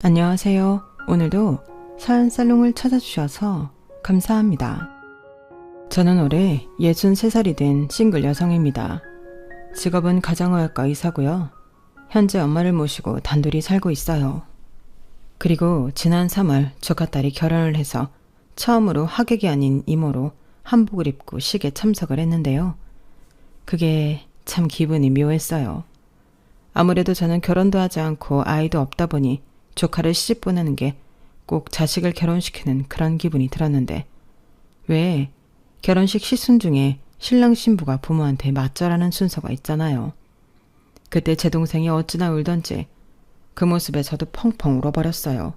안녕하세요. 오늘도 사연살롱을 찾아주셔서 감사합니다. 저는 올해 63살이 된 싱글 여성입니다. 직업은 가정의학과 의사고요. 현재 엄마를 모시고 단둘이 살고 있어요. 그리고 지난 3월 조카딸이 결혼을 해서 처음으로 하객이 아닌 이모로 한복을 입고 식에 참석을 했는데요. 그게 참 기분이 묘했어요. 아무래도 저는 결혼도 하지 않고 아이도 없다 보니 조카를 시집 보내는 게 꼭 자식을 결혼시키는 그런 기분이 들었는데, 왜 결혼식 시순 중에 신랑 신부가 부모한테 맞절하는 순서가 있잖아요. 그때 제 동생이 어찌나 울던지 그 모습에 저도 펑펑 울어버렸어요.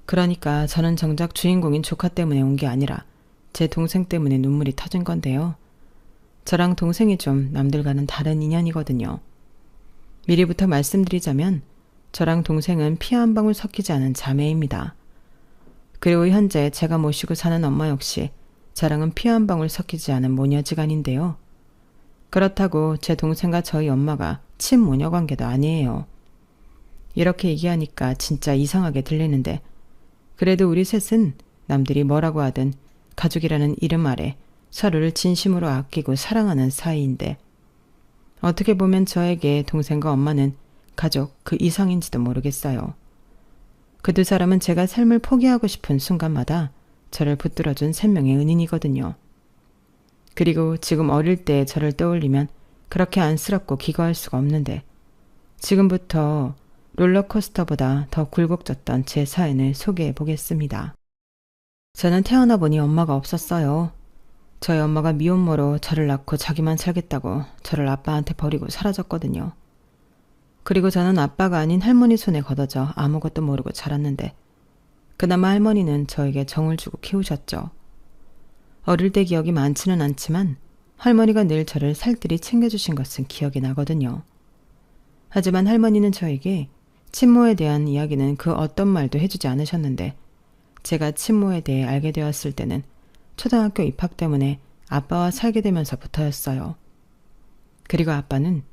그러니까 저는 정작 주인공인 조카 때문에 온 게 아니라 제 동생 때문에 눈물이 터진 건데요. 저랑 동생이 좀 남들과는 다른 인연이거든요. 미리부터 말씀드리자면 저랑 동생은 피 한 방울 섞이지 않은 자매입니다. 그리고 현재 제가 모시고 사는 엄마 역시 저랑은 피 한 방울 섞이지 않은 모녀지간인데요. 그렇다고 제 동생과 저희 엄마가 친모녀 관계도 아니에요. 이렇게 얘기하니까 진짜 이상하게 들리는데, 그래도 우리 셋은 남들이 뭐라고 하든 가족이라는 이름 아래 서로를 진심으로 아끼고 사랑하는 사이인데, 어떻게 보면 저에게 동생과 엄마는 가족 그 이상인지도 모르겠어요. 그 두 사람은 제가 삶을 포기하고 싶은 순간마다 저를 붙들어준 생명의 은인이거든요. 그리고 지금 어릴 때 저를 떠올리면 그렇게 안쓰럽고 기거할 수가 없는데, 지금부터 롤러코스터보다 더 굴곡졌던 제 사연을 소개해 보겠습니다. 저는 태어나 보니 엄마가 없었어요. 저희 엄마가 미혼모로 저를 낳고 자기만 살겠다고 저를 아빠한테 버리고 사라졌거든요. 그리고 저는 아빠가 아닌 할머니 손에 걷어져 아무것도 모르고 자랐는데, 그나마 할머니는 저에게 정을 주고 키우셨죠. 어릴 때 기억이 많지는 않지만 할머니가 늘 저를 살뜰히 챙겨주신 것은 기억이 나거든요. 하지만 할머니는 저에게 친모에 대한 이야기는 그 어떤 말도 해주지 않으셨는데, 제가 친모에 대해 알게 되었을 때는 초등학교 입학 때문에 아빠와 살게 되면서부터였어요. 그리고 아빠는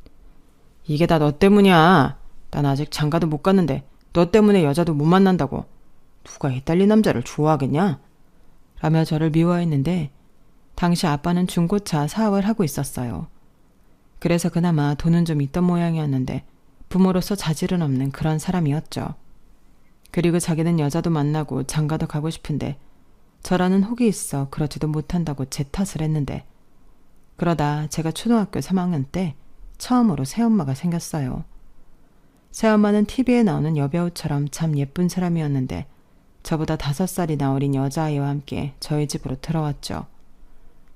"이게 다 너 때문이야. 난 아직 장가도 못 갔는데 너 때문에 여자도 못 만난다고. 누가 애 딸린 남자를 좋아하겠냐?" 라며 저를 미워했는데, 당시 아빠는 중고차 사업을 하고 있었어요. 그래서 그나마 돈은 좀 있던 모양이었는데 부모로서 자질은 없는 그런 사람이었죠. 그리고 자기는 여자도 만나고 장가도 가고 싶은데 저라는 혹이 있어 그러지도 못한다고 제 탓을 했는데, 그러다 제가 초등학교 3학년 때 처음으로 새엄마가 생겼어요. 새엄마는 TV에 나오는 여배우처럼 참 예쁜 사람이었는데 저보다 5살이나 어린 여자아이와 함께 저희 집으로 들어왔죠.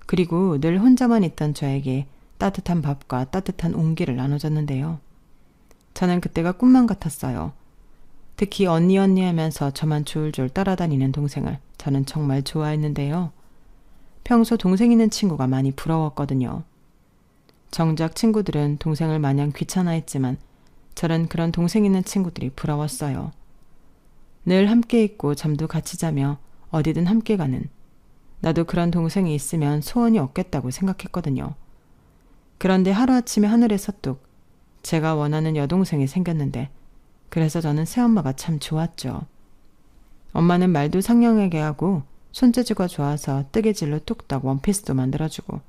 그리고 늘 혼자만 있던 저에게 따뜻한 밥과 따뜻한 온기를 나눠줬는데요. 저는 그때가 꿈만 같았어요. 특히 언니 하면서 저만 졸졸 따라다니는 동생을 저는 정말 좋아했는데요. 평소 동생 있는 친구가 많이 부러웠거든요. 정작 친구들은 동생을 마냥 귀찮아했지만 저는 그런 동생 있는 친구들이 부러웠어요. 늘 함께 있고 잠도 같이 자며 어디든 함께 가는, 나도 그런 동생이 있으면 소원이 없겠다고 생각했거든요. 그런데 하루아침에 하늘에서 뚝 제가 원하는 여동생이 생겼는데, 그래서 저는 새엄마가 참 좋았죠. 엄마는 말도 상냥하게 하고 손재주가 좋아서 뜨개질로 뚝딱 원피스도 만들어주고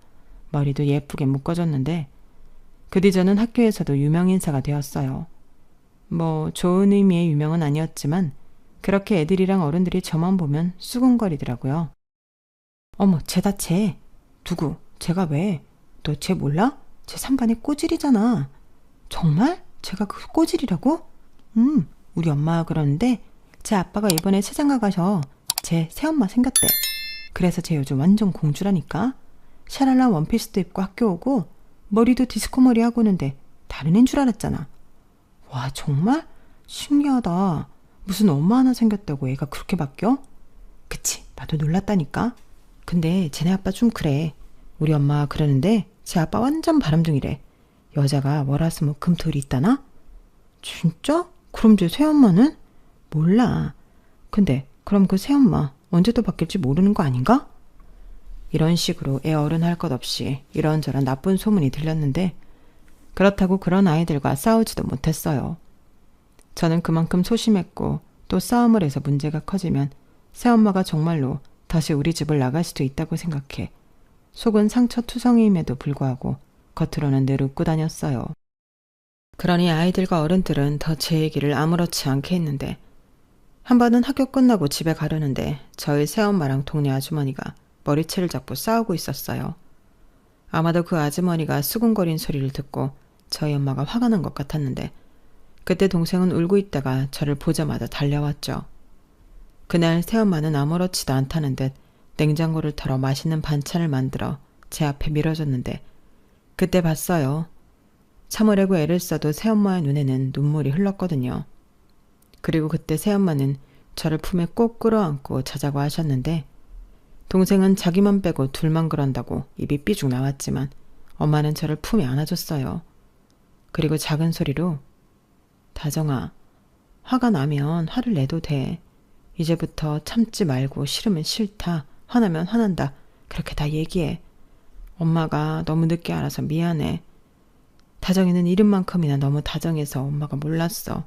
머리도 예쁘게 묶어줬는데, 그 뒤 저는 학교에서도 유명인사가 되었어요. 뭐 좋은 의미의 유명은 아니었지만 그렇게 애들이랑 어른들이 저만 보면 수군거리더라고요. "어머, 쟤다 쟤. 누구? 쟤가 왜? 너 쟤 몰라? 쟤 3반의 꼬질이잖아." "정말? 쟤가 그 꼬질이라고?" 우리 엄마가 그러는데 쟤 아빠가 이번에 시장가 가셔 쟤 새엄마 생겼대. 그래서 쟤 요즘 완전 공주라니까. 샤랄라 원피스도 입고 학교 오고 머리도 디스코 머리 하고 오는데 다른 애인 줄 알았잖아. 와, 정말? 신기하다. 무슨 엄마 하나 생겼다고 애가 그렇게 바뀌어? 그치, 나도 놀랐다니까. 근데 쟤네 아빠 좀 그래. 우리 엄마가 그러는데 쟤 아빠 완전 바람둥이래. 여자가 월화수목금토일이 있다나? 진짜? 그럼 쟤 새엄마는? 몰라. 근데 그럼 그 새엄마 언제 또 바뀔지 모르는 거 아닌가? 이런 식으로 애 어른 할 것 없이 이런저런 나쁜 소문이 들렸는데, 그렇다고 그런 아이들과 싸우지도 못했어요. 저는 그만큼 소심했고 또 싸움을 해서 문제가 커지면 새엄마가 정말로 다시 우리 집을 나갈 수도 있다고 생각해 속은 상처투성이임에도 불구하고 겉으로는 늘 웃고 다녔어요. 그러니 아이들과 어른들은 더 제 얘기를 아무렇지 않게 했는데 한 번은 학교 끝나고 집에 가려는데 저희 새엄마랑 동네 아주머니가 머리채를 잡고 싸우고 있었어요. 아마도 그 아주머니가 수군거린 소리를 듣고 저희 엄마가 화가 난 것 같았는데 그때 동생은 울고 있다가 저를 보자마자 달려왔죠. 그날 새엄마는 아무렇지도 않다는 듯 냉장고를 털어 맛있는 반찬을 만들어 제 앞에 밀어줬는데 그때 봤어요. 참으려고 애를 써도 새엄마의 눈에는 눈물이 흘렀거든요. 그리고 그때 새엄마는 저를 품에 꼭 끌어안고 자자고 하셨는데 동생은 자기만 빼고 둘만 그런다고 입이 삐죽 나왔지만 엄마는 저를 품에 안아줬어요. 그리고 작은 소리로 다정아, 화가 나면 화를 내도 돼. 이제부터 참지 말고 싫으면 싫다, 화나면 화난다. 그렇게 다 얘기해. 엄마가 너무 늦게 알아서 미안해. 다정이는 이름만큼이나 너무 다정해서 엄마가 몰랐어.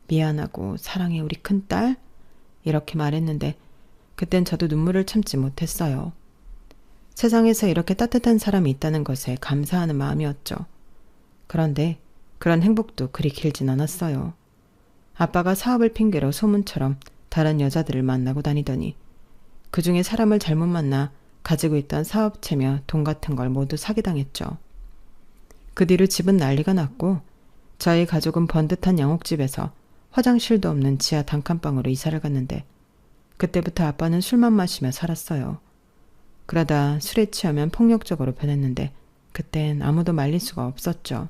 미안하고 사랑해 우리 큰딸. 이렇게 말했는데 그땐 저도 눈물을 참지 못했어요. 세상에서 이렇게 따뜻한 사람이 있다는 것에 감사하는 마음이었죠. 그런데 그런 행복도 그리 길진 않았어요. 아빠가 사업을 핑계로 소문처럼 다른 여자들을 만나고 다니더니 그중에 사람을 잘못 만나 가지고 있던 사업체며 돈 같은 걸 모두 사기당했죠. 그 뒤로 집은 난리가 났고 저희 가족은 번듯한 양옥집에서 화장실도 없는 지하 단칸방으로 이사를 갔는데 그때부터 아빠는 술만 마시며 살았어요. 그러다 술에 취하면 폭력적으로 변했는데 그땐 아무도 말릴 수가 없었죠.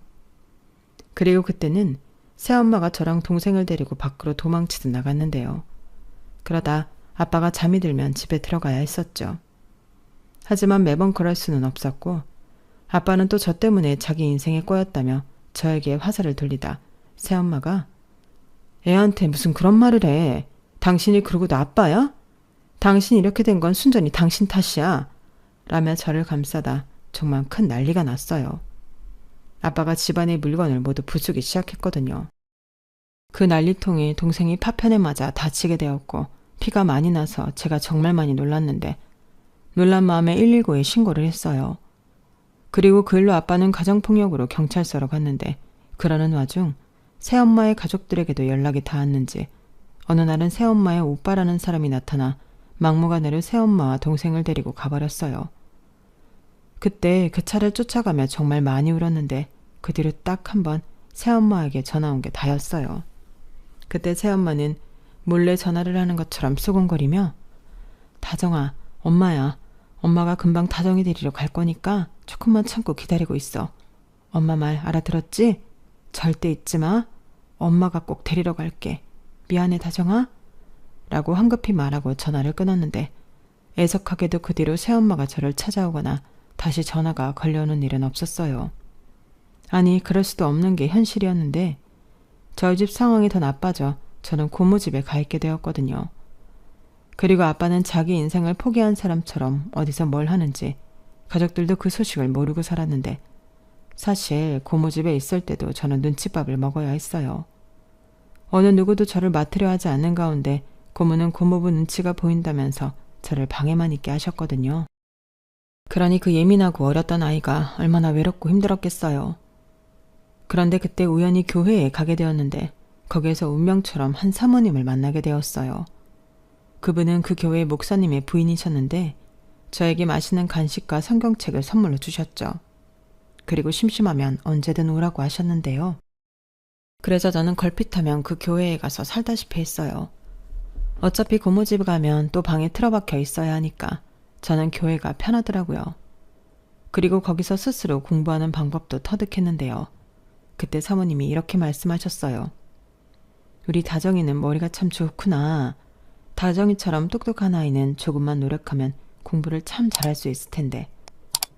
그리고 그때는 새엄마가 저랑 동생을 데리고 밖으로 도망치듯 나갔는데요. 그러다 아빠가 잠이 들면 집에 들어가야 했었죠. 하지만 매번 그럴 수는 없었고 아빠는 또 저 때문에 자기 인생에 꼬였다며 저에게 화살을 돌리다 새엄마가 애한테 무슨 그런 말을 해. 당신이 그러고도 아빠야? 당신이 이렇게 된 건 순전히 당신 탓이야. 라며 저를 감싸다 정말 큰 난리가 났어요. 아빠가 집안의 물건을 모두 부수기 시작했거든요. 그 난리통에 동생이 파편에 맞아 다치게 되었고 피가 많이 나서 제가 정말 많이 놀랐는데 놀란 마음에 119에 신고를 했어요. 그리고 그 일로 아빠는 가정폭력으로 경찰서로 갔는데 그러는 와중 새엄마의 가족들에게도 연락이 닿았는지 어느 날은 새엄마의 오빠라는 사람이 나타나 막무가내로 새엄마와 동생을 데리고 가버렸어요. 그때 그 차를 쫓아가며 정말 많이 울었는데 그 뒤로 딱 한 번 새엄마에게 전화 온 게 다였어요. 그때 새엄마는 몰래 전화를 하는 것처럼 수근거리며 다정아, 엄마야. 엄마가 금방 다정이 데리러 갈 거니까 조금만 참고 기다리고 있어. 엄마 말 알아들었지? 절대 잊지 마. 엄마가 꼭 데리러 갈게. 미안해 다정아? 라고 황급히 말하고 전화를 끊었는데 애석하게도 그 뒤로 새엄마가 저를 찾아오거나 다시 전화가 걸려오는 일은 없었어요. 아니 그럴 수도 없는 게 현실이었는데 저희 집 상황이 더 나빠져 저는 고모집에 가 있게 되었거든요. 그리고 아빠는 자기 인생을 포기한 사람처럼 어디서 뭘 하는지 가족들도 그 소식을 모르고 살았는데 사실 고모집에 있을 때도 저는 눈칫밥을 먹어야 했어요. 어느 누구도 저를 맡으려 하지 않는 가운데 고모는 고모부 눈치가 보인다면서 저를 방에만 있게 하셨거든요. 그러니 그 예민하고 어렸던 아이가 얼마나 외롭고 힘들었겠어요. 그런데 그때 우연히 교회에 가게 되었는데 거기에서 운명처럼 한 사모님을 만나게 되었어요. 그분은 그 교회 목사님의 부인이셨는데 저에게 맛있는 간식과 성경책을 선물로 주셨죠. 그리고 심심하면 언제든 오라고 하셨는데요. 그래서 저는 걸핏하면 그 교회에 가서 살다시피 했어요. 어차피 고모집에 가면 또 방에 틀어박혀 있어야 하니까 저는 교회가 편하더라고요. 그리고 거기서 스스로 공부하는 방법도 터득했는데요. 그때 사모님이 이렇게 말씀하셨어요. 우리 다정이는 머리가 참 좋구나. 다정이처럼 똑똑한 아이는 조금만 노력하면 공부를 참 잘할 수 있을 텐데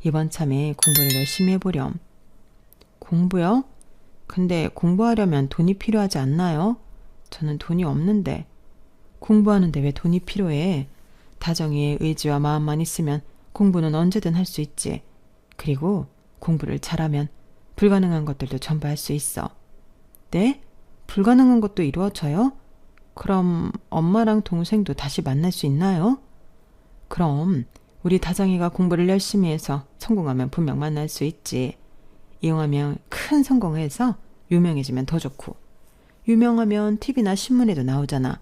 이번 참에 공부를 열심히 해보렴. 공부요? 근데 공부하려면 돈이 필요하지 않나요? 저는 돈이 없는데. 공부하는데 왜 돈이 필요해? 다정이의 의지와 마음만 있으면 공부는 언제든 할 수 있지. 그리고 공부를 잘하면 불가능한 것들도 전부 할 수 있어. 네? 불가능한 것도 이루어져요? 그럼 엄마랑 동생도 다시 만날 수 있나요? 그럼 우리 다정이가 공부를 열심히 해서 성공하면 분명 만날 수 있지. 이용하면 큰 성공을 해서 유명해지면 더 좋고, 유명하면 TV나 신문에도 나오잖아.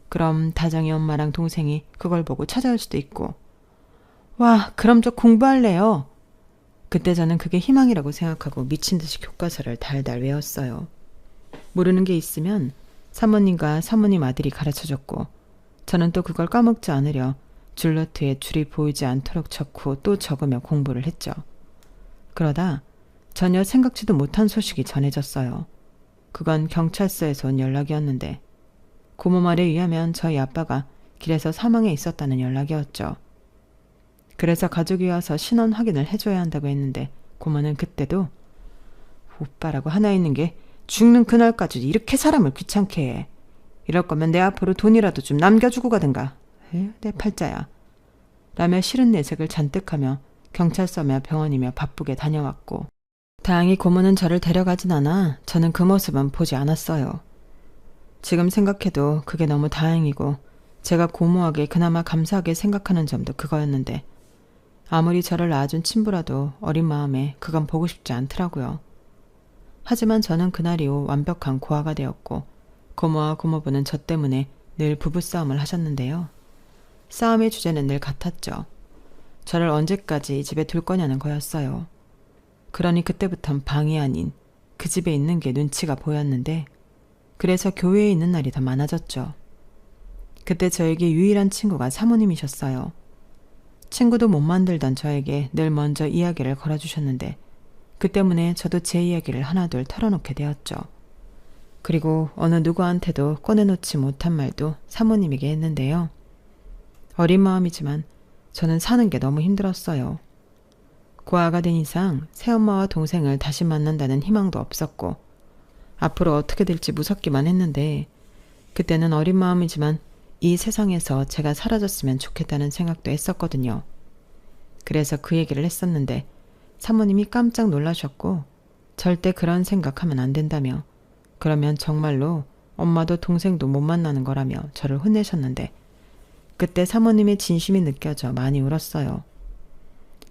그럼 다정이 엄마랑 동생이 그걸 보고 찾아올 수도 있고. 와, 그럼 저 공부할래요. 그때 저는 그게 희망이라고 생각하고 미친 듯이 교과서를 달달 외웠어요. 모르는 게 있으면 사모님과 사모님 아들이 가르쳐줬고, 저는 또 그걸 까먹지 않으려 줄노트에 줄이 보이지 않도록 적고 또 적으며 공부를 했죠. 그러다 전혀 생각지도 못한 소식이 전해졌어요. 그건 경찰서에서 온 연락이었는데, 고모 말에 의하면 저희 아빠가 길에서 사망해 있었다는 연락이었죠. 그래서 가족이 와서 신원 확인을 해줘야 한다고 했는데, 고모는 그때도 오빠라고 하나 있는 게 죽는 그날까지 이렇게 사람을 귀찮게 해. 이럴 거면 내 앞으로 돈이라도 좀 남겨주고 가든가. 에휴, 내 팔자야. 라며 싫은 내색을 잔뜩 하며 경찰서며 병원이며 바쁘게 다녀왔고, 다행히 고모는 저를 데려가진 않아 저는 그 모습은 보지 않았어요. 지금 생각해도 그게 너무 다행이고, 제가 고모에게 그나마 감사하게 생각하는 점도 그거였는데, 아무리 저를 낳아준 친부라도 어린 마음에 그건 보고 싶지 않더라고요. 하지만 저는 그날 이후 완벽한 고아가 되었고, 고모와 고모부는 저 때문에 늘 부부싸움을 하셨는데요. 싸움의 주제는 늘 같았죠. 저를 언제까지 이 집에 둘 거냐는 거였어요. 그러니 그때부턴 방이 아닌 그 집에 있는 게 눈치가 보였는데, 그래서 교회에 있는 날이 더 많아졌죠. 그때 저에게 유일한 친구가 사모님이셨어요. 친구도 못 만들던 저에게 늘 먼저 이야기를 걸어주셨는데, 그 때문에 저도 제 이야기를 하나둘 털어놓게 되었죠. 그리고 어느 누구한테도 꺼내놓지 못한 말도 사모님에게 했는데요. 어린 마음이지만 저는 사는 게 너무 힘들었어요. 고아가 된 이상 새엄마와 동생을 다시 만난다는 희망도 없었고, 앞으로 어떻게 될지 무섭기만 했는데, 그때는 어린 마음이지만 이 세상에서 제가 사라졌으면 좋겠다는 생각도 했었거든요. 그래서 그 얘기를 했었는데 사모님이 깜짝 놀라셨고, 절대 그런 생각하면 안 된다며, 그러면 정말로 엄마도 동생도 못 만나는 거라며 저를 혼내셨는데, 그때 사모님의 진심이 느껴져 많이 울었어요.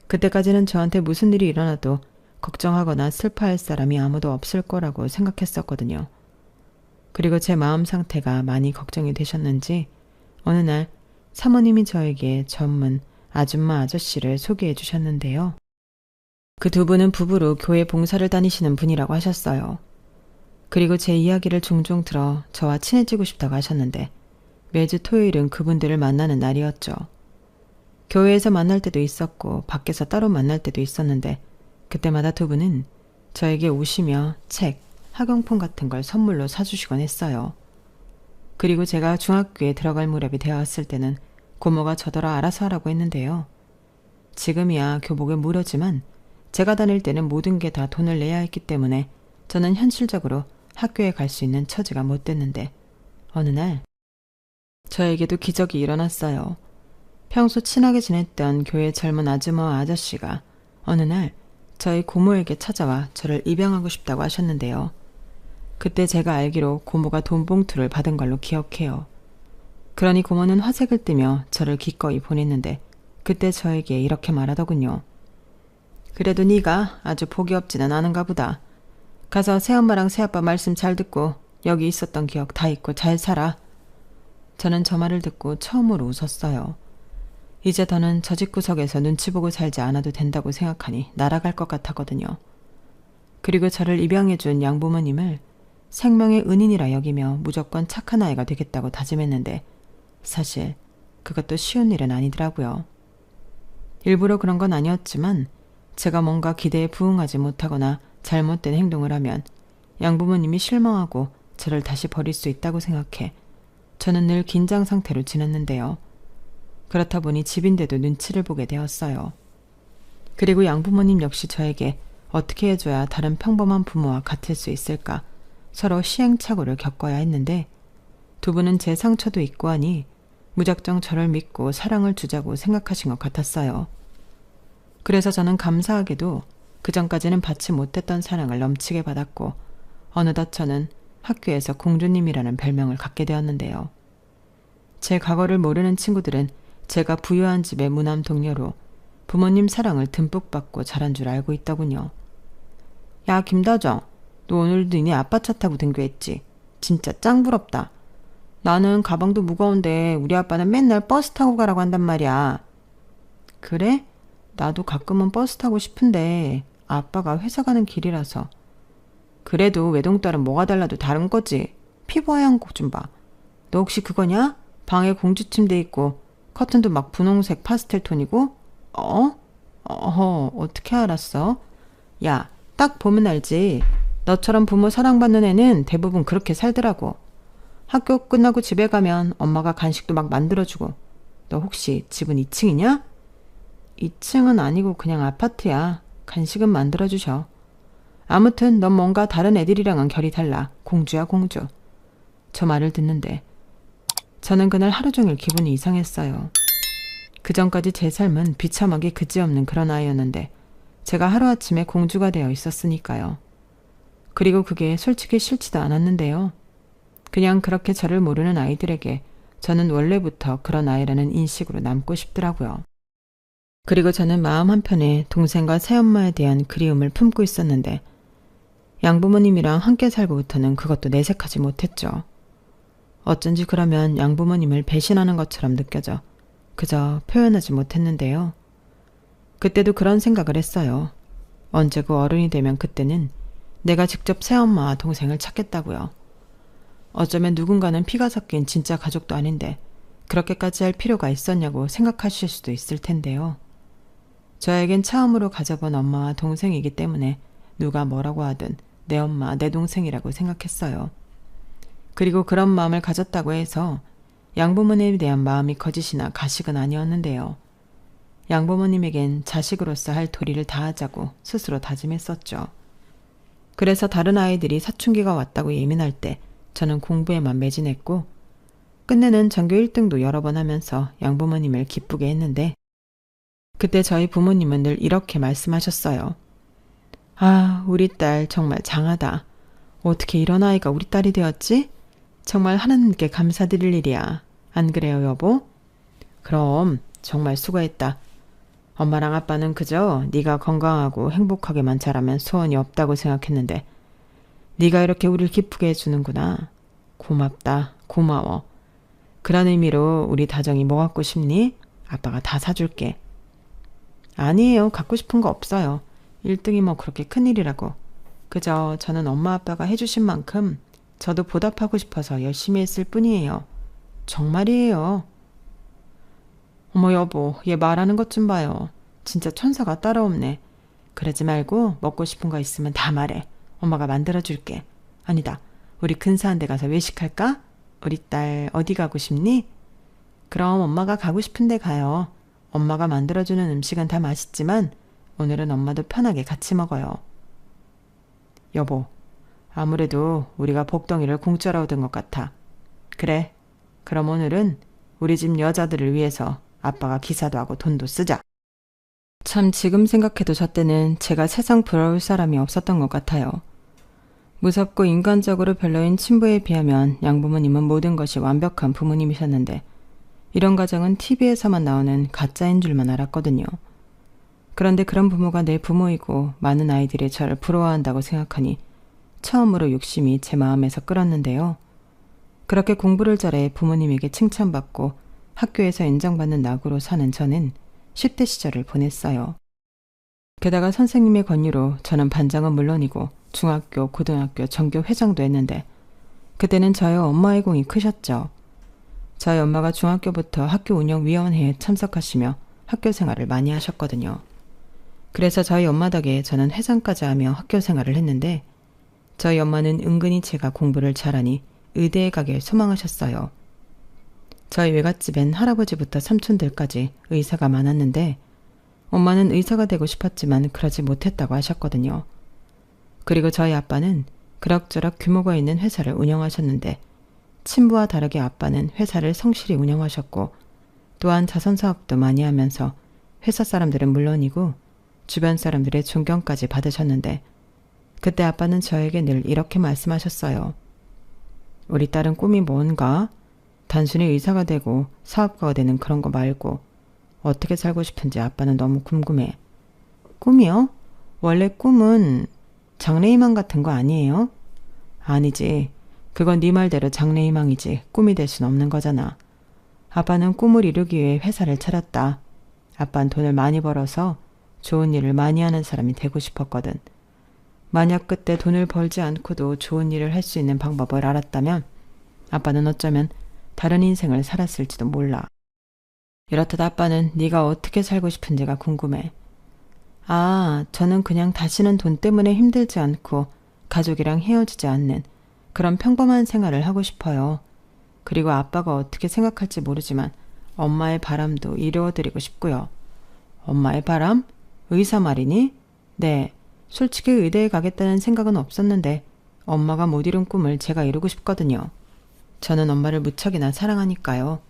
그때까지는 저한테 무슨 일이 일어나도 걱정하거나 슬퍼할 사람이 아무도 없을 거라고 생각했었거든요. 그리고 제 마음 상태가 많이 걱정이 되셨는지 어느 날 사모님이 저에게 전문 아줌마 아저씨를 소개해 주셨는데요. 그 두 분은 부부로 교회 봉사를 다니시는 분이라고 하셨어요. 그리고 제 이야기를 종종 들어 저와 친해지고 싶다고 하셨는데, 매주 토요일은 그분들을 만나는 날이었죠. 교회에서 만날 때도 있었고 밖에서 따로 만날 때도 있었는데, 그때마다 두 분은 저에게 오시며 책, 학용품 같은 걸 선물로 사주시곤 했어요. 그리고 제가 중학교에 들어갈 무렵이 되었을 때는 고모가 저더러 알아서 하라고 했는데요. 지금이야 교복에 무료지만 제가 다닐 때는 모든 게 다 돈을 내야 했기 때문에 저는 현실적으로 학교에 갈 수 있는 처지가 못 됐는데, 어느 날 저에게도 기적이 일어났어요. 평소 친하게 지냈던 교회 젊은 아주머와 아저씨가 어느 날 저희 고모에게 찾아와 저를 입양하고 싶다고 하셨는데요. 그때 제가 알기로 고모가 돈 봉투를 받은 걸로 기억해요. 그러니 고모는 화색을 띠며 저를 기꺼이 보냈는데, 그때 저에게 이렇게 말하더군요. 그래도 네가 아주 복이 없지는 않은가 보다. 가서 새엄마랑 새아빠 말씀 잘 듣고 여기 있었던 기억 다 잊고 잘 살아. 저는 저 말을 듣고 처음으로 웃었어요. 이제 더는 저 집구석에서 눈치 보고 살지 않아도 된다고 생각하니 날아갈 것 같았거든요. 그리고 저를 입양해준 양부모님을 생명의 은인이라 여기며 무조건 착한 아이가 되겠다고 다짐했는데, 사실 그것도 쉬운 일은 아니더라고요. 일부러 그런 건 아니었지만 제가 뭔가 기대에 부응하지 못하거나 잘못된 행동을 하면 양부모님이 실망하고 저를 다시 버릴 수 있다고 생각해 저는 늘 긴장 상태로 지냈는데요. 그렇다 보니 집인데도 눈치를 보게 되었어요. 그리고 양부모님 역시 저에게 어떻게 해줘야 다른 평범한 부모와 같을 수 있을까 서로 시행착오를 겪어야 했는데, 두 분은 제 상처도 있고 하니 무작정 저를 믿고 사랑을 주자고 생각하신 것 같았어요. 그래서 저는 감사하게도 그전까지는 받지 못했던 사랑을 넘치게 받았고, 어느덧 저는 학교에서 공주님이라는 별명을 갖게 되었는데요. 제 과거를 모르는 친구들은 제가 부유한 집의 무남 동료로 부모님 사랑을 듬뿍 받고 자란 줄 알고 있더군요. 야, 김다정, 너 오늘도 니네 아빠 차 타고 등교했지? 진짜 짱 부럽다. 나는 가방도 무거운데 우리 아빠는 맨날 버스 타고 가라고 한단 말이야. 그래? 나도 가끔은 버스 타고 싶은데 아빠가 회사 가는 길이라서. 그래도 외동딸은 뭐가 달라도 다른 거지. 피부 하얀 거 좀 봐. 너 혹시 그거냐? 방에 공주 침대 있고 커튼도 막 분홍색 파스텔 톤이고? 어떻게 알았어? 야, 딱 보면 알지. 너처럼 부모 사랑받는 애는 대부분 그렇게 살더라고. 학교 끝나고 집에 가면 엄마가 간식도 막 만들어주고. 너 혹시 집은 2층이냐? 2층은 아니고 그냥 아파트야. 간식은 만들어주셔. 아무튼 넌 뭔가 다른 애들이랑은 결이 달라. 공주야, 공주. 저 말을 듣는데 저는 그날 하루 종일 기분이 이상했어요. 그전까지 제 삶은 비참하게 그지없는 그런 아이였는데 제가 하루아침에 공주가 되어 있었으니까요. 그리고 그게 솔직히 싫지도 않았는데요. 그냥 그렇게 저를 모르는 아이들에게 저는 원래부터 그런 아이라는 인식으로 남고 싶더라고요. 그리고 저는 마음 한편에 동생과 새엄마에 대한 그리움을 품고 있었는데 양부모님이랑 함께 살고부터는 그것도 내색하지 못했죠. 어쩐지 그러면 양부모님을 배신하는 것처럼 느껴져 그저 표현하지 못했는데요. 그때도 그런 생각을 했어요. 언제고 어른이 되면 그때는 내가 직접 새엄마와 동생을 찾겠다고요. 어쩌면 누군가는 피가 섞인 진짜 가족도 아닌데 그렇게까지 할 필요가 있었냐고 생각하실 수도 있을 텐데요. 저에겐 처음으로 가져본 엄마와 동생이기 때문에 누가 뭐라고 하든 내 엄마, 내 동생이라고 생각했어요. 그리고 그런 마음을 가졌다고 해서 양부모님에 대한 마음이 거짓이나 가식은 아니었는데요. 양부모님에겐 자식으로서 할 도리를 다하자고 스스로 다짐했었죠. 그래서 다른 아이들이 사춘기가 왔다고 예민할 때 저는 공부에만 매진했고 끝내는 전교 1등도 여러 번 하면서 양부모님을 기쁘게 했는데 그때 저희 부모님은 늘 이렇게 말씀하셨어요. 아, 우리 딸 정말 장하다. 어떻게 이런 아이가 우리 딸이 되었지? 정말 하나님께 감사드릴 일이야. 안 그래요, 여보? 그럼 정말 수고했다. 엄마랑 아빠는 그저 네가 건강하고 행복하게만 자라면 소원이 없다고 생각했는데 네가 이렇게 우릴 기쁘게 해주는구나. 고맙다. 고마워. 그런 의미로 우리 다정이 뭐 갖고 싶니? 아빠가 다 사줄게. 아니에요. 갖고 싶은 거 없어요. 1등이 뭐 그렇게 큰일이라고. 그저 저는 엄마 아빠가 해주신 만큼 저도 보답하고 싶어서 열심히 했을 뿐이에요. 정말이에요. 어머 여보, 얘 말하는 것 좀 봐요. 진짜 천사가 따로 없네. 그러지 말고 먹고 싶은 거 있으면 다 말해. 엄마가 만들어줄게. 아니다. 우리 근사한 데 가서 외식할까? 우리 딸 어디 가고 싶니? 그럼 엄마가 가고 싶은 데 가요. 엄마가 만들어주는 음식은 다 맛있지만 오늘은 엄마도 편하게 같이 먹어요. 여보, 아무래도 우리가 복덩이를 공짜로 얻은 것 같아. 그래, 그럼 오늘은 우리 집 여자들을 위해서 아빠가 기사도 하고 돈도 쓰자. 참 지금 생각해도 저 때는 제가 세상 부러울 사람이 없었던 것 같아요. 무섭고 인간적으로 별로인 친부에 비하면 양부모님은 모든 것이 완벽한 부모님이셨는데 이런 가정은 TV에서만 나오는 가짜인 줄만 알았거든요. 그런데 그런 부모가 내 부모이고 많은 아이들이 저를 부러워한다고 생각하니 처음으로 욕심이 제 마음에서 끓었는데요. 그렇게 공부를 잘해 부모님에게 칭찬받고 학교에서 인정받는 낙으로 사는 저는 10대 시절을 보냈어요. 게다가 선생님의 권유로 저는 반장은 물론이고 중학교, 고등학교, 전교 회장도 했는데 그때는 저희 엄마의 공이 크셨죠. 저희 엄마가 중학교부터 학교 운영위원회에 참석하시며 학교 생활을 많이 하셨거든요. 그래서 저희 엄마 덕에 저는 회장까지 하며 학교 생활을 했는데 저희 엄마는 은근히 제가 공부를 잘하니 의대에 가길 소망하셨어요. 저희 외갓집엔 할아버지부터 삼촌들까지 의사가 많았는데 엄마는 의사가 되고 싶었지만 그러지 못했다고 하셨거든요. 그리고 저희 아빠는 그럭저럭 규모가 있는 회사를 운영하셨는데 친부와 다르게 아빠는 회사를 성실히 운영하셨고 또한 자선사업도 많이 하면서 회사 사람들은 물론이고 주변 사람들의 존경까지 받으셨는데 그때 아빠는 저에게 늘 이렇게 말씀하셨어요. 우리 딸은 꿈이 뭔가? 단순히 의사가 되고 사업가가 되는 그런 거 말고 어떻게 살고 싶은지 아빠는 너무 궁금해. 꿈이요? 원래 꿈은 장래희망 같은 거 아니에요? 아니지. 그건 네 말대로 장래희망이지 꿈이 될 순 없는 거잖아. 아빠는 꿈을 이루기 위해 회사를 차렸다. 아빠는 돈을 많이 벌어서 좋은 일을 많이 하는 사람이 되고 싶었거든. 만약 그때 돈을 벌지 않고도 좋은 일을 할 수 있는 방법을 알았다면 아빠는 어쩌면 다른 인생을 살았을지도 몰라. 이렇듯 아빠는 네가 어떻게 살고 싶은지가 궁금해. 아, 저는 그냥 다시는 돈 때문에 힘들지 않고 가족이랑 헤어지지 않는 그런 평범한 생활을 하고 싶어요. 그리고 아빠가 어떻게 생각할지 모르지만 엄마의 바람도 이루어드리고 싶고요. 엄마의 바람? 의사 말이니? 네, 솔직히 의대에 가겠다는 생각은 없었는데 엄마가 못 이룬 꿈을 제가 이루고 싶거든요. 저는 엄마를 무척이나 사랑하니까요.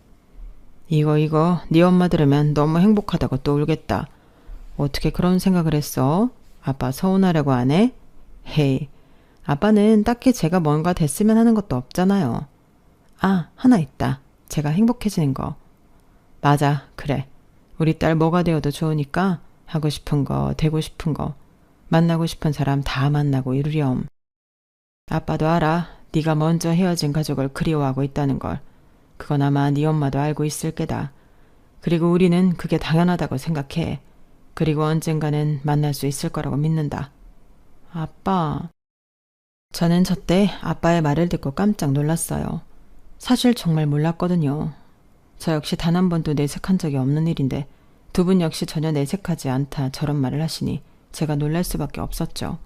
이거 네 엄마 들으면 너무 행복하다고 또 울겠다. 어떻게 그런 생각을 했어? 아빠 서운하려고 안 해? 헤이, 아빠는 딱히 제가 뭔가 됐으면 하는 것도 없잖아요. 아, 하나 있다. 제가 행복해지는 거. 맞아, 그래. 우리 딸 뭐가 되어도 좋으니까 하고 싶은 거, 되고 싶은 거, 만나고 싶은 사람 다 만나고 이루렴. 아빠도 알아. 네가 먼저 헤어진 가족을 그리워하고 있다는 걸. 그건 아마 네 엄마도 알고 있을 게다. 그리고 우리는 그게 당연하다고 생각해. 그리고 언젠가는 만날 수 있을 거라고 믿는다. 아빠. 저는 저때 아빠의 말을 듣고 깜짝 놀랐어요. 사실 정말 몰랐거든요. 저 역시 단 한 번도 내색한 적이 없는 일인데 두 분 역시 전혀 내색하지 않다 저런 말을 하시니 제가 놀랄 수밖에 없었죠.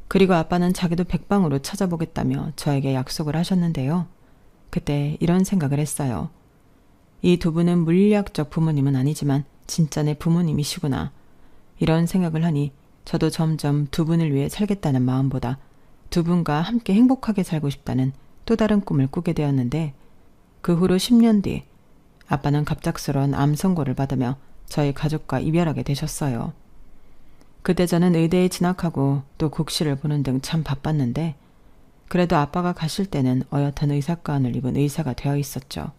그리고 아빠는 자기도 백방으로 찾아보겠다며 저에게 약속을 하셨는데요. 그때 이런 생각을 했어요. 이 두 분은 물리학적 부모님은 아니지만 진짜 내 부모님이시구나. 이런 생각을 하니 저도 점점 두 분을 위해 살겠다는 마음보다 두 분과 함께 행복하게 살고 싶다는 또 다른 꿈을 꾸게 되었는데 그 후로 10년 뒤 아빠는 갑작스러운 암 선고를 받으며 저희 가족과 이별하게 되셨어요. 그때 저는 의대에 진학하고 또 국시를 보는 등 참 바빴는데 그래도 아빠가 가실 때는 어엿한 의사가운을 입은 의사가 되어 있었죠.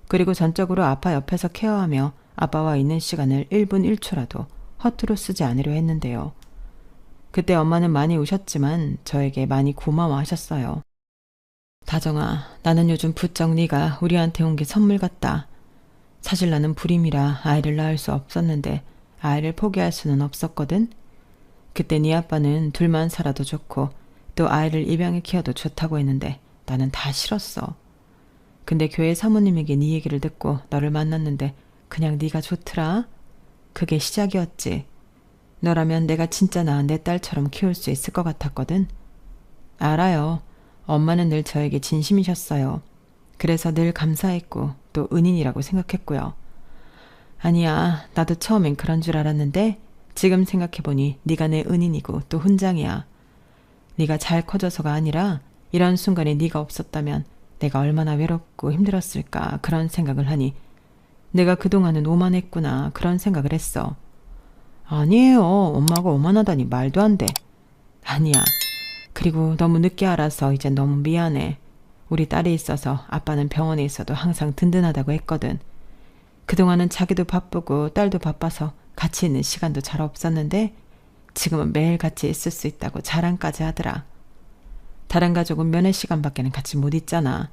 그리고 전적으로 아빠 옆에서 케어하며 아빠와 있는 시간을 1분 1초라도 허투루 쓰지 않으려 했는데요. 그때 엄마는 많이 우셨지만 저에게 많이 고마워하셨어요. 다정아, 나는 요즘 부쩍 네가 우리한테 온 게 선물 같다. 사실 나는 불임이라 아이를 낳을 수 없었는데 아이를 포기할 수는 없었거든. 그때 네 아빠는 둘만 살아도 좋고 또 아이를 입양해 키워도 좋다고 했는데 나는 다 싫었어. 근데 교회 사모님에게 네 얘기를 듣고 너를 만났는데 그냥 네가 좋더라. 그게 시작이었지. 너라면 내가 진짜 내 딸처럼 키울 수 있을 것 같았거든. 알아요. 엄마는 늘 저에게 진심이셨어요. 그래서 늘 감사했고 또 은인이라고 생각했고요. 아니야, 나도 처음엔 그런 줄 알았는데 지금 생각해보니 네가 내 은인이고 또 훈장이야. 네가 잘 커져서가 아니라 이런 순간에 네가 없었다면 내가 얼마나 외롭고 힘들었을까 그런 생각을 하니 내가 그동안은 오만했구나 그런 생각을 했어. 아니에요. 엄마가 오만하다니 말도 안 돼. 아니야. 그리고 너무 늦게 알아서 이제 너무 미안해. 우리 딸이 있어서 아빠는 병원에 있어도 항상 든든하다고 했거든. 그동안은 자기도 바쁘고 딸도 바빠서 같이 있는 시간도 잘 없었는데 지금은 매일 같이 있을 수 있다고 자랑까지 하더라. 다른 가족은 면회 시간밖에는 같이 못 있잖아.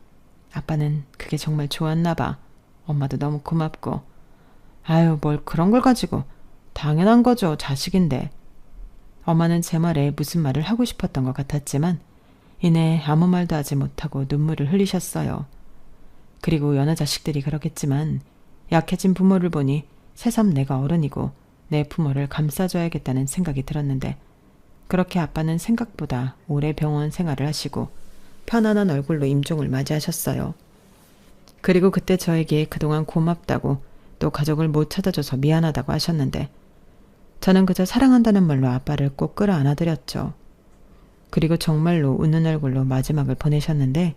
아빠는 그게 정말 좋았나 봐. 엄마도 너무 고맙고. 아유, 뭘 그런 걸 가지고. 당연한 거죠. 자식인데. 엄마는 제 말에 무슨 말을 하고 싶었던 것 같았지만 이내 아무 말도 하지 못하고 눈물을 흘리셨어요. 그리고 여느 자식들이 그러겠지만 약해진 부모를 보니 새삼 내가 어른이고 내 부모를 감싸줘야겠다는 생각이 들었는데 그렇게 아빠는 생각보다 오래 병원 생활을 하시고 편안한 얼굴로 임종을 맞이하셨어요. 그리고 그때 저에게 그동안 고맙다고 또 가족을 못 찾아줘서 미안하다고 하셨는데 저는 그저 사랑한다는 말로 아빠를 꼭 끌어안아드렸죠. 그리고 정말로 웃는 얼굴로 마지막을 보내셨는데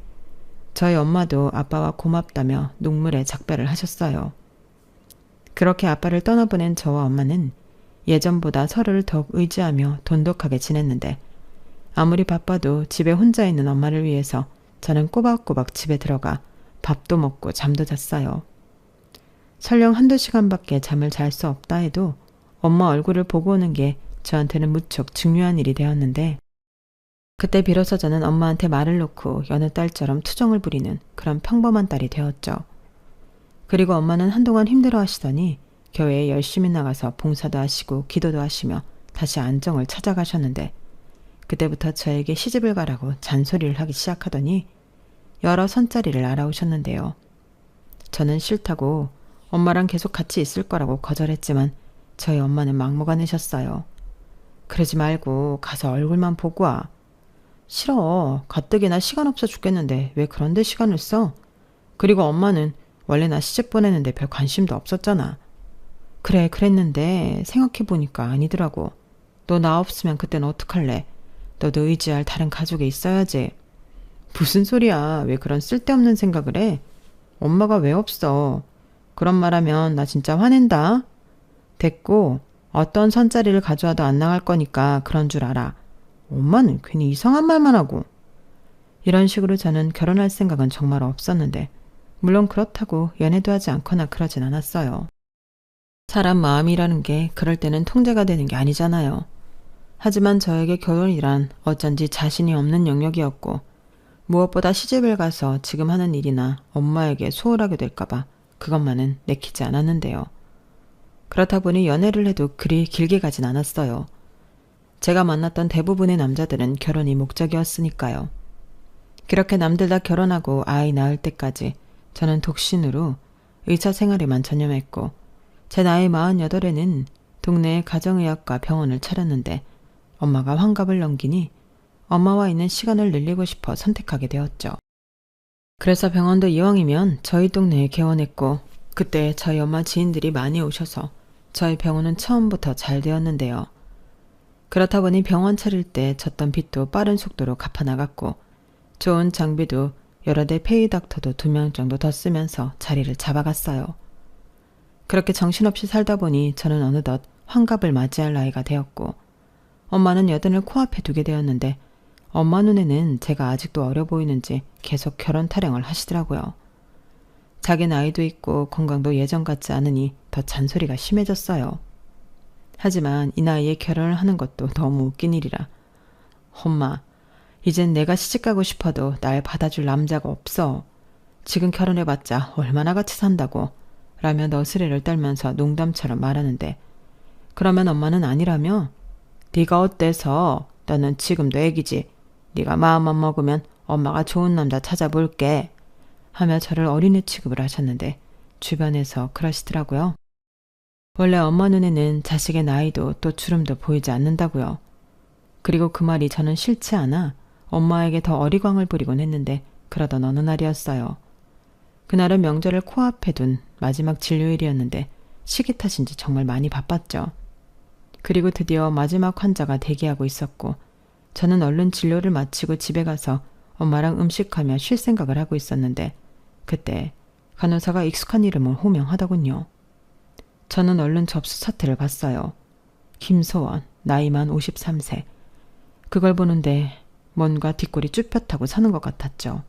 저희 엄마도 아빠와 고맙다며 눈물에 작별을 하셨어요. 그렇게 아빠를 떠나보낸 저와 엄마는 예전보다 서로를 더욱 의지하며 돈독하게 지냈는데 아무리 바빠도 집에 혼자 있는 엄마를 위해서 저는 꼬박꼬박 집에 들어가 밥도 먹고 잠도 잤어요. 설령 한두 시간밖에 잠을 잘 수 없다 해도 엄마 얼굴을 보고 오는 게 저한테는 무척 중요한 일이 되었는데 그때 비로소 저는 엄마한테 말을 놓고 여느 딸처럼 투정을 부리는 그런 평범한 딸이 되었죠. 그리고 엄마는 한동안 힘들어 하시더니 교회에 열심히 나가서 봉사도 하시고 기도도 하시며 다시 안정을 찾아가셨는데 그때부터 저에게 시집을 가라고 잔소리를 하기 시작하더니 여러 선자리를 알아오셨는데요. 저는 싫다고 엄마랑 계속 같이 있을 거라고 거절했지만 저희 엄마는 막무가내셨어요. 그러지 말고 가서 얼굴만 보고 와. 싫어. 가뜩이나 시간 없어 죽겠는데 왜 그런데 시간을 써? 그리고 엄마는 원래 나 시집 보내는데 별 관심도 없었잖아. 그래, 그랬는데 생각해보니까 아니더라고. 너 나 없으면 그땐 어떡할래? 너도 의지할 다른 가족이 있어야지. 무슨 소리야. 왜 그런 쓸데없는 생각을 해? 엄마가 왜 없어? 그런 말하면 나 진짜 화낸다. 됐고 어떤 선자리를 가져와도 안 나갈 거니까 그런 줄 알아. 엄마는 괜히 이상한 말만 하고. 이런 식으로 저는 결혼할 생각은 정말 없었는데 물론 그렇다고 연애도 하지 않거나 그러진 않았어요. 사람 마음이라는 게 그럴 때는 통제가 되는 게 아니잖아요. 하지만 저에게 결혼이란 어쩐지 자신이 없는 영역이었고 무엇보다 시집을 가서 지금 하는 일이나 엄마에게 소홀하게 될까봐 그것만은 내키지 않았는데요. 그렇다 보니 연애를 해도 그리 길게 가진 않았어요. 제가 만났던 대부분의 남자들은 결혼이 목적이었으니까요. 그렇게 남들 다 결혼하고 아이 낳을 때까지 저는 독신으로 의사 생활에만 전념했고 제 나이 48에는 동네에 가정의학과 병원을 차렸는데 엄마가 환갑을 넘기니 엄마와 있는 시간을 늘리고 싶어 선택하게 되었죠. 그래서 병원도 이왕이면 저희 동네에 개원했고 그때 저희 엄마 지인들이 많이 오셔서 저희 병원은 처음부터 잘 되었는데요. 그렇다 보니 병원 차릴 때 졌던 빚도 빠른 속도로 갚아나갔고 좋은 장비도 여러 대 페이 닥터도 2명 정도 더 쓰면서 자리를 잡아갔어요. 그렇게 정신없이 살다 보니 저는 어느덧 환갑을 맞이할 나이가 되었고 엄마는 여든을 코앞에 두게 되었는데 엄마 눈에는 제가 아직도 어려 보이는지 계속 결혼 타령을 하시더라고요. 자기 나이도 있고 건강도 예전 같지 않으니 더 잔소리가 심해졌어요. 하지만 이 나이에 결혼을 하는 것도 너무 웃긴 일이라 엄마, 이젠 내가 시집가고 싶어도 날 받아줄 남자가 없어. 지금 결혼해봤자 얼마나 같이 산다고 라며 너스레를 떨면서 농담처럼 말하는데 그러면 엄마는 아니라며 네가 어때서? 너는 지금도 애기지. 네가 마음만 먹으면 엄마가 좋은 남자 찾아볼게 하며 저를 어린애 취급을 하셨는데 주변에서 그러시더라고요. 원래 엄마 눈에는 자식의 나이도 또 주름도 보이지 않는다고요. 그리고 그 말이 저는 싫지 않아 엄마에게 더 어리광을 부리곤 했는데 그러던 어느 날이었어요. 그날은 명절을 코앞에 둔 마지막 진료일이었는데 시기 탓인지 정말 많이 바빴죠. 그리고 드디어 마지막 환자가 대기하고 있었고 저는 얼른 진료를 마치고 집에 가서 엄마랑 음식하며 쉴 생각을 하고 있었는데 그때 간호사가 익숙한 이름을 호명하더군요. 저는 얼른 접수 사태를 봤어요. 김소원, 나이만 53세. 그걸 보는데 뭔가 뒷골이 쭈뼛하고 사는 것 같았죠.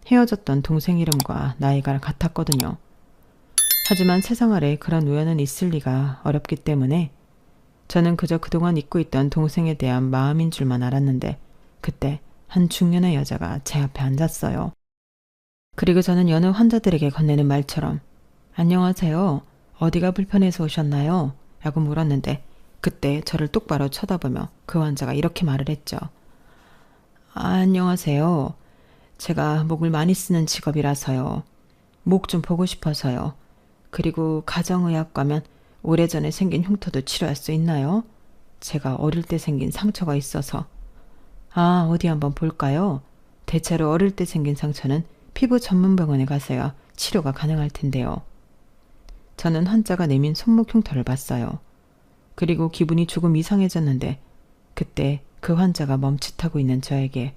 헤어졌던 동생 이름과 나이가 같았거든요. 하지만 세상 아래 그런 우연은 있을 리가 어렵기 때문에 저는 그저 그동안 잊고 있던 동생에 대한 마음인 줄만 알았는데 그때 한 중년의 여자가 제 앞에 앉았어요. 그리고 저는 여느 환자들에게 건네는 말처럼 안녕하세요. 어디가 불편해서 오셨나요? 라고 물었는데 그때 저를 똑바로 쳐다보며 그 환자가 이렇게 말을 했죠. 안녕하세요. 제가 목을 많이 쓰는 직업이라서요. 목 좀 보고 싶어서요. 그리고 가정의학 가면 오래전에 생긴 흉터도 치료할 수 있나요? 제가 어릴 때 생긴 상처가 있어서. 아, 어디 한번 볼까요? 대체로 어릴 때 생긴 상처는 피부 전문 병원에 가서야 치료가 가능할 텐데요. 저는 환자가 내민 손목 흉터를 봤어요. 그리고 기분이 조금 이상해졌는데 그때 그 환자가 멈칫하고 있는 저에게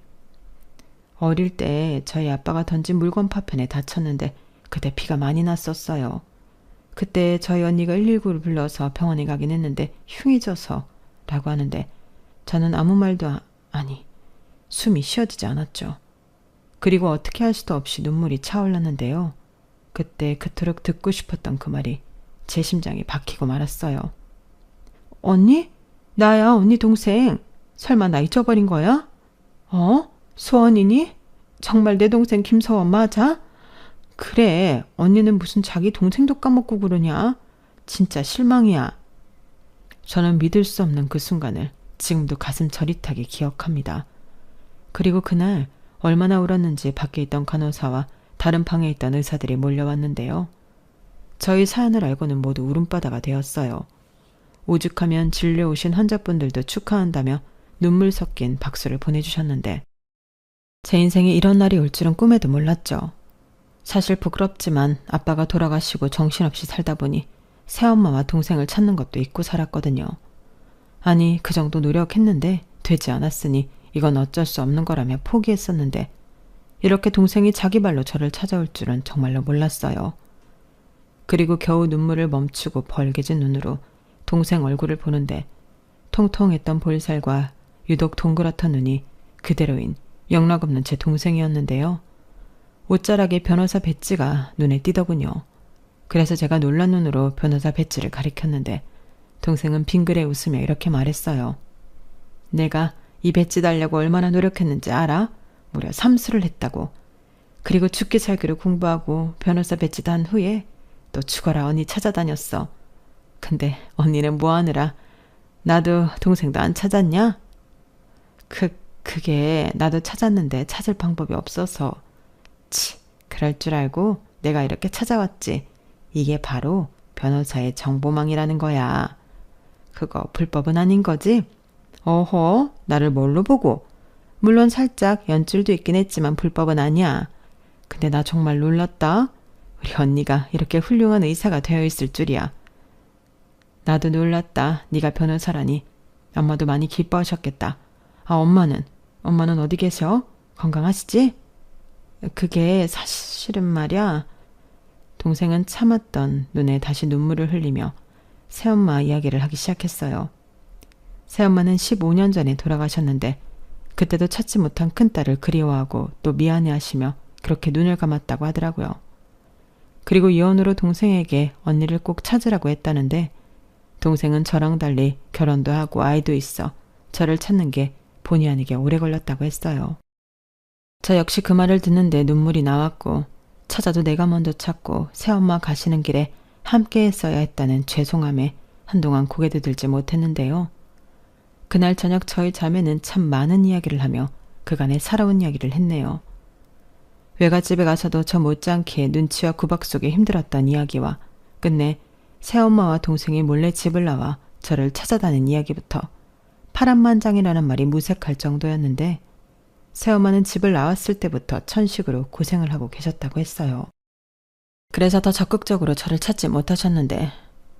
어릴 때 저희 아빠가 던진 물건 파편에 다쳤는데 그때 피가 많이 났었어요. 그때 저희 언니가 119를 불러서 병원에 가긴 했는데 흉이 져서 라고 하는데 저는 아무 말도 아니 숨이 쉬어지지 않았죠. 그리고 어떻게 할 수도 없이 눈물이 차올랐는데요. 그때 그토록 듣고 싶었던 그 말이 제 심장에 박히고 말았어요. 언니? 나야, 언니 동생. 설마 나 잊어버린 거야? 소원이니? 정말 내 동생 김서원 맞아? 그래, 언니는 무슨 자기 동생도 까먹고 그러냐? 진짜 실망이야. 저는 믿을 수 없는 그 순간을 지금도 가슴 저릿하게 기억합니다. 그리고 그날 얼마나 울었는지 밖에 있던 간호사와 다른 방에 있던 의사들이 몰려왔는데요. 저희 사연을 알고는 모두 울음바다가 되었어요. 오죽하면 진료 오신 환자분들도 축하한다며 눈물 섞인 박수를 보내주셨는데 제 인생에 이런 날이 올 줄은 꿈에도 몰랐죠. 사실 부끄럽지만 아빠가 돌아가시고 정신없이 살다 보니 새엄마와 동생을 찾는 것도 잊고 살았거든요. 아니, 그 정도 노력했는데 되지 않았으니 이건 어쩔 수 없는 거라며 포기했었는데 이렇게 동생이 자기 발로 저를 찾아올 줄은 정말로 몰랐어요. 그리고 겨우 눈물을 멈추고 벌게진 눈으로 동생 얼굴을 보는데 통통했던 볼살과 유독 동그랗던 눈이 그대로인 영락없는 제 동생이었는데요. 옷자락에 변호사 배지가 눈에 띄더군요. 그래서 제가 놀란 눈으로 변호사 배지를 가리켰는데 동생은 빙그레 웃으며 이렇게 말했어요. 내가 이 배지 달려고 얼마나 노력했는지 알아? 무려 3수를 했다고. 그리고 죽기 살기로 공부하고 변호사 배지 단 후에 또 죽어라 언니 찾아다녔어. 근데 언니는 뭐하느라 나도 동생도 안 찾았냐? 그게 나도 찾았는데 찾을 방법이 없어서. 그럴 줄 알고 내가 이렇게 찾아왔지. 이게 바로 변호사의 정보망이라는 거야. 그거 불법은 아닌 거지? 어허, 나를 뭘로 보고? 물론 살짝 연줄도 있긴 했지만 불법은 아니야. 근데 나 정말 놀랐다. 우리 언니가 이렇게 훌륭한 의사가 되어 있을 줄이야. 나도 놀랐다. 네가 변호사라니. 엄마도 많이 기뻐하셨겠다. 엄마는 어디 계셔? 건강하시지? 그게 사실은 말이야. 동생은 참았던 눈에 다시 눈물을 흘리며 새엄마 이야기를 하기 시작했어요. 새엄마는 15년 전에 돌아가셨는데 그때도 찾지 못한 큰딸을 그리워하고 또 미안해하시며 그렇게 눈을 감았다고 하더라고요. 그리고 이혼으로 동생에게 언니를 꼭 찾으라고 했다는데 동생은 저랑 달리 결혼도 하고 아이도 있어 저를 찾는 게 본의 아니게 오래 걸렸다고 했어요. 저 역시 그 말을 듣는데 눈물이 나왔고 찾아도 내가 먼저 찾고 새엄마 가시는 길에 함께 했어야 했다는 죄송함에 한동안 고개도 들지 못했는데요. 그날 저녁 저희 자매는 참 많은 이야기를 하며 그간의 살아온 이야기를 했네요. 외갓집에 가서도 저 못지않게 눈치와 구박 속에 힘들었던 이야기와 끝내 새엄마와 동생이 몰래 집을 나와 저를 찾아다닌 이야기부터 파란만장이라는 말이 무색할 정도였는데 새엄마는 집을 나왔을 때부터 천식으로 고생을 하고 계셨다고 했어요. 그래서 더 적극적으로 저를 찾지 못하셨는데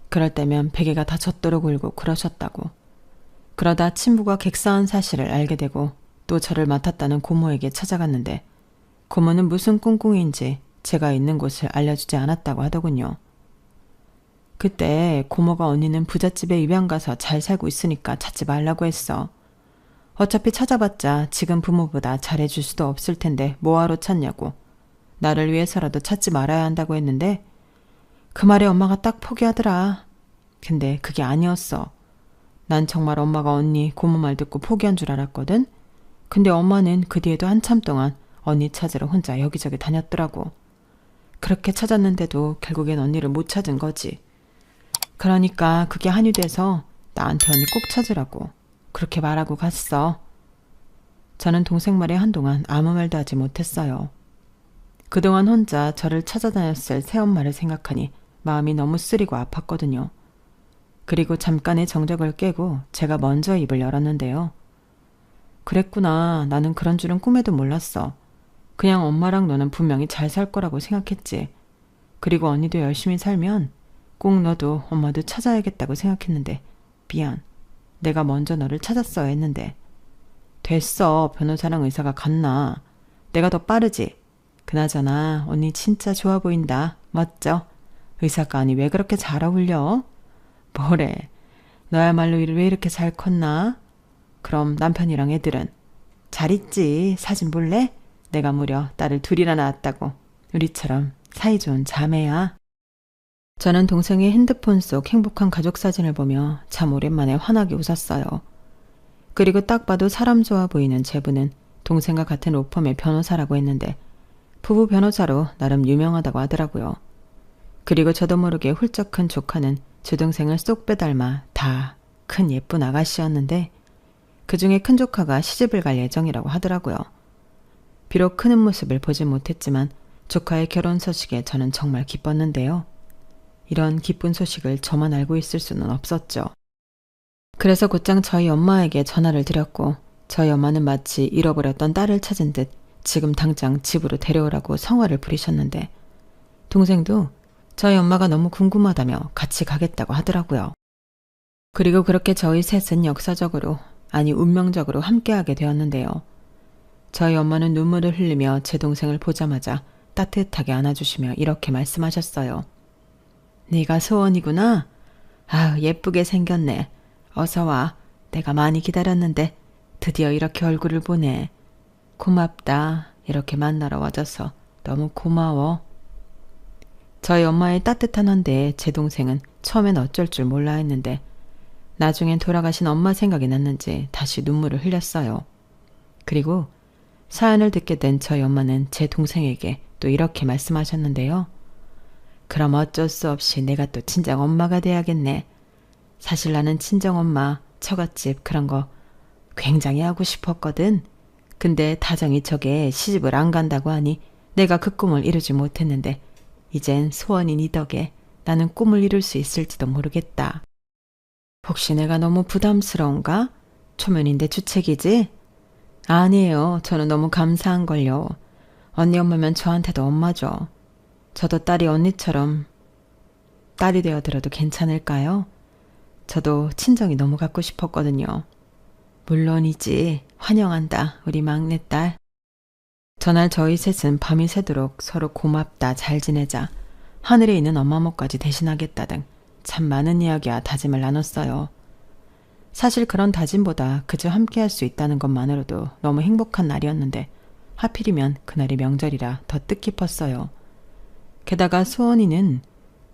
그럴 때면 베개가 다 젖도록 울고 그러셨다고. 그러다 친부가 객사한 사실을 알게 되고 또 저를 맡았다는 고모에게 찾아갔는데 고모는 무슨 꿍꿍인지 제가 있는 곳을 알려주지 않았다고 하더군요. 그때 고모가 언니는 부잣집에 입양 가서 잘 살고 있으니까 찾지 말라고 했어. 어차피 찾아봤자 지금 부모보다 잘해줄 수도 없을 텐데 뭐하러 찾냐고. 나를 위해서라도 찾지 말아야 한다고 했는데 그 말에 엄마가 딱 포기하더라. 근데 그게 아니었어. 난 정말 엄마가 언니 고모 말 듣고 포기한 줄 알았거든. 근데 엄마는 그 뒤에도 한참 동안 언니 찾으러 혼자 여기저기 다녔더라고. 그렇게 찾았는데도 결국엔 언니를 못 찾은 거지. 그러니까 그게 한이 돼서 나한테 언니 꼭 찾으라고 그렇게 말하고 갔어. 저는 동생 말에 한동안 아무 말도 하지 못했어요. 그동안 혼자 저를 찾아다녔을 새엄마를 생각하니 마음이 너무 쓰리고 아팠거든요. 그리고 잠깐의 정적을 깨고 제가 먼저 입을 열었는데요. 그랬구나. 나는 그런 줄은 꿈에도 몰랐어. 그냥 엄마랑 너는 분명히 잘 살 거라고 생각했지. 그리고 언니도 열심히 살면 꼭 너도 엄마도 찾아야겠다고 생각했는데 미안. 내가 먼저 너를 찾았어야 했는데. 됐어. 변호사랑 의사가 같나. 내가 더 빠르지. 그나저나 언니 진짜 좋아 보인다. 멋져. 의사가 아니 왜 그렇게 잘 어울려? 뭐래. 너야말로 일을 왜 이렇게 잘 컸나? 그럼 남편이랑 애들은? 잘 있지. 사진 볼래? 내가 무려 딸을 둘이나 낳았다고. 우리처럼 사이좋은 자매야. 저는 동생의 핸드폰 속 행복한 가족 사진을 보며 참 오랜만에 환하게 웃었어요. 그리고 딱 봐도 사람 좋아 보이는 제부는 동생과 같은 로펌의 변호사라고 했는데 부부 변호사로 나름 유명하다고 하더라고요. 그리고 저도 모르게 훌쩍 큰 조카는 제 동생을 쏙 빼닮아 다 큰 예쁜 아가씨였는데 그중에 큰 조카가 시집을 갈 예정이라고 하더라고요. 비록 크는 모습을 보지 못했지만 조카의 결혼 소식에 저는 정말 기뻤는데요. 이런 기쁜 소식을 저만 알고 있을 수는 없었죠. 그래서 곧장 저희 엄마에게 전화를 드렸고 저희 엄마는 마치 잃어버렸던 딸을 찾은 듯 지금 당장 집으로 데려오라고 성화를 부리셨는데 동생도 저희 엄마가 너무 궁금하다며 같이 가겠다고 하더라고요. 그리고 그렇게 저희 셋은 역사적으로, 아니 운명적으로 함께하게 되었는데요. 저희 엄마는 눈물을 흘리며 제 동생을 보자마자 따뜻하게 안아주시며 이렇게 말씀하셨어요. 네가 소원이구나? 아우 예쁘게 생겼네. 어서 와. 내가 많이 기다렸는데 드디어 이렇게 얼굴을 보네. 고맙다. 이렇게 만나러 와줘서 너무 고마워. 저희 엄마의 따뜻한 환대에 제 동생은 처음엔 어쩔 줄 몰라 했는데 나중엔 돌아가신 엄마 생각이 났는지 다시 눈물을 흘렸어요. 그리고 사연을 듣게 된 저희 엄마는 제 동생에게 또 이렇게 말씀하셨는데요. 그럼 어쩔 수 없이 내가 또 친정 엄마가 돼야겠네. 사실 나는 친정 엄마, 처갓집 그런 거 굉장히 하고 싶었거든. 근데 다정이 저게 시집을 안 간다고 하니 내가 그 꿈을 이루지 못했는데 이젠 소원이 네 덕에 나는 꿈을 이룰 수 있을지도 모르겠다. 혹시 내가 너무 부담스러운가? 초면인데 주책이지? 아니에요. 저는 너무 감사한걸요. 언니 엄마면 저한테도 엄마죠. 저도 딸이 언니처럼 딸이 되어들어도 괜찮을까요? 저도 친정이 너무 갖고 싶었거든요. 물론이지. 환영한다. 우리 막내딸. 전날 저희 셋은 밤이 새도록 서로 고맙다, 잘 지내자, 하늘에 있는 엄마 몫까지 대신하겠다 등 참 많은 이야기와 다짐을 나눴어요. 사실 그런 다짐보다 그저 함께할 수 있다는 것만으로도 너무 행복한 날이었는데 하필이면 그날이 명절이라 더 뜻깊었어요. 게다가 수원이는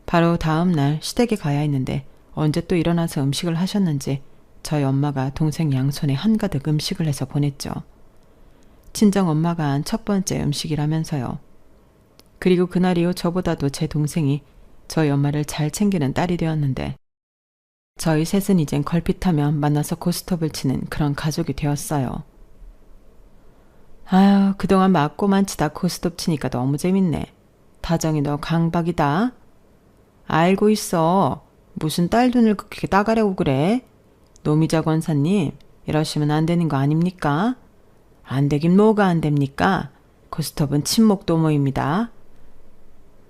바로 다음 날 시댁에 가야 했는데 언제 또 일어나서 음식을 하셨는지 저희 엄마가 동생 양손에 한가득 음식을 해서 보냈죠. 친정 엄마가 한 첫 번째 음식이라면서요. 그리고 그날 이후 저보다도 제 동생이 저희 엄마를 잘 챙기는 딸이 되었는데 저희 셋은 이젠 걸핏하면 만나서 고스톱을 치는 그런 가족이 되었어요. 아유, 그동안 맞고만 치다 고스톱 치니까 너무 재밌네. 다정이 너 강박이다. 알고 있어. 무슨 딸 돈을 그렇게 따가려고 그래? 노미자 권사님, 이러시면 안 되는 거 아닙니까? 안 되긴 뭐가 안 됩니까? 고스톱은 친목도모입니다.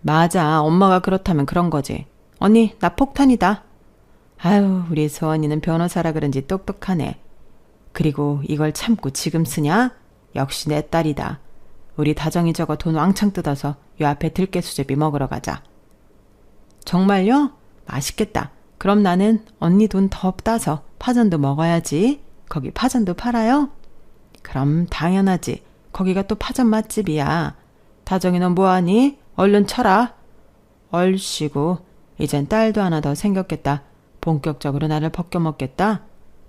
맞아. 엄마가 그렇다면 그런 거지. 언니, 나 폭탄이다. 아유, 우리 소원이는 변호사라 그런지 똑똑하네. 그리고 이걸 참고 지금 쓰냐? 역시 내 딸이다. 우리 다정이 저거 돈 왕창 뜯어서 요 앞에 들깨 수제비 먹으러 가자. 정말요? 맛있겠다. 그럼 나는 언니 돈 더 따서 파전도 먹어야지. 거기 파전도 팔아요? 그럼 당연하지. 거기가 또 파전 맛집이야. 다정이 너 뭐하니? 얼른 쳐라. 얼씨구. 이젠 딸도 하나 더 생겼겠다. 본격적으로 나를 벗겨먹겠다.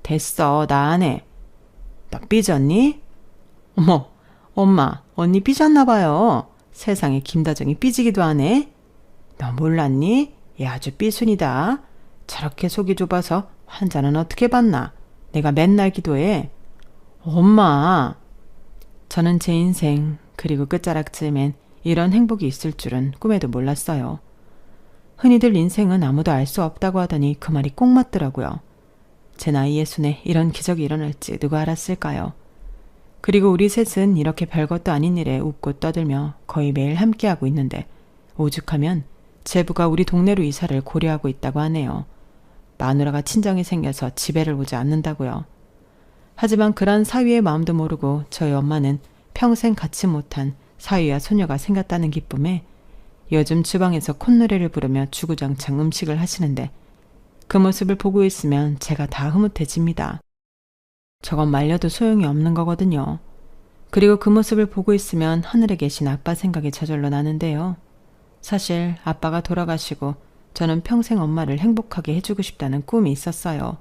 됐어. 나 안 해. 너 삐졌니? 어머, 엄마, 언니 삐졌나 봐요. 세상에 김다정이 삐지기도 하네. 너 몰랐니? 얘 아주 삐순이다. 저렇게 속이 좁아서 환자는 어떻게 받나? 내가 맨날 기도해. 엄마. 저는 제 인생 그리고 끝자락쯤엔 이런 행복이 있을 줄은 꿈에도 몰랐어요. 흔히들 인생은 아무도 알 수 없다고 하더니 그 말이 꼭 맞더라고요. 제 나이 예순에 이런 기적이 일어날지 누가 알았을까요? 그리고 우리 셋은 이렇게 별것도 아닌 일에 웃고 떠들며 거의 매일 함께하고 있는데 오죽하면 제부가 우리 동네로 이사를 고려하고 있다고 하네요. 마누라가 친정이 생겨서 집에를 오지 않는다고요. 하지만 그런 사위의 마음도 모르고 저희 엄마는 평생 갖지 못한 사위와 소녀가 생겼다는 기쁨에 요즘 주방에서 콧노래를 부르며 주구장창 음식을 하시는데 그 모습을 보고 있으면 제가 다 흐뭇해집니다. 저건 말려도 소용이 없는 거거든요. 그리고 그 모습을 보고 있으면 하늘에 계신 아빠 생각이 저절로 나는데요. 사실 아빠가 돌아가시고 저는 평생 엄마를 행복하게 해주고 싶다는 꿈이 있었어요.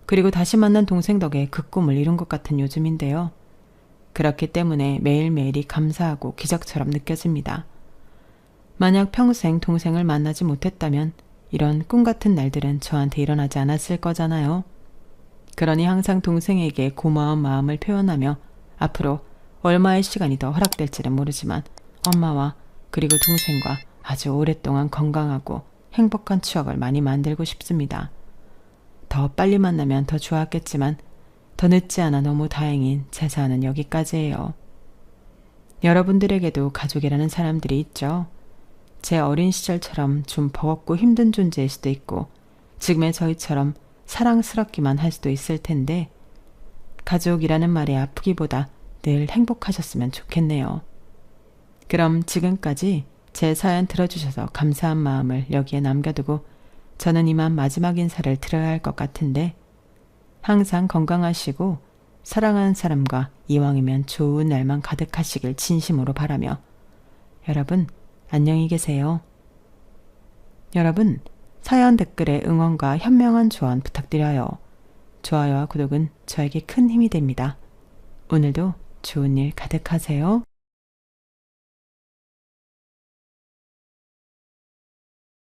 그리고 다시 만난 동생 덕에 그 꿈을 이룬 것 같은 요즘인데요. 그렇기 때문에 매일매일이 감사하고 기적처럼 느껴집니다. 만약 평생 동생을 만나지 못했다면 이런 꿈 같은 날들은 저한테 일어나지 않았을 거잖아요. 그러니 항상 동생에게 고마운 마음을 표현하며 앞으로 얼마의 시간이 더 허락될지는 모르지만 엄마와 그리고 동생과 아주 오랫동안 건강하고 행복한 추억을 많이 만들고 싶습니다. 더 빨리 만나면 더 좋았겠지만 더 늦지 않아 너무 다행인 제 사연은 여기까지예요. 여러분들에게도 가족이라는 사람들이 있죠. 제 어린 시절처럼 좀 버겁고 힘든 존재일 수도 있고 지금의 저희처럼 사랑스럽기만 할 수도 있을 텐데 가족이라는 말이 아프기보다 늘 행복하셨으면 좋겠네요. 그럼 지금까지 제 사연 들어주셔서 감사한 마음을 여기에 남겨두고 저는 이만 마지막 인사를 드려야 할 것 같은데 항상 건강하시고 사랑하는 사람과 이왕이면 좋은 날만 가득하시길 진심으로 바라며 여러분 안녕히 계세요. 여러분 사연 댓글에 응원과 현명한 조언 부탁드려요. 좋아요와 구독은 저에게 큰 힘이 됩니다. 오늘도 좋은 일 가득하세요.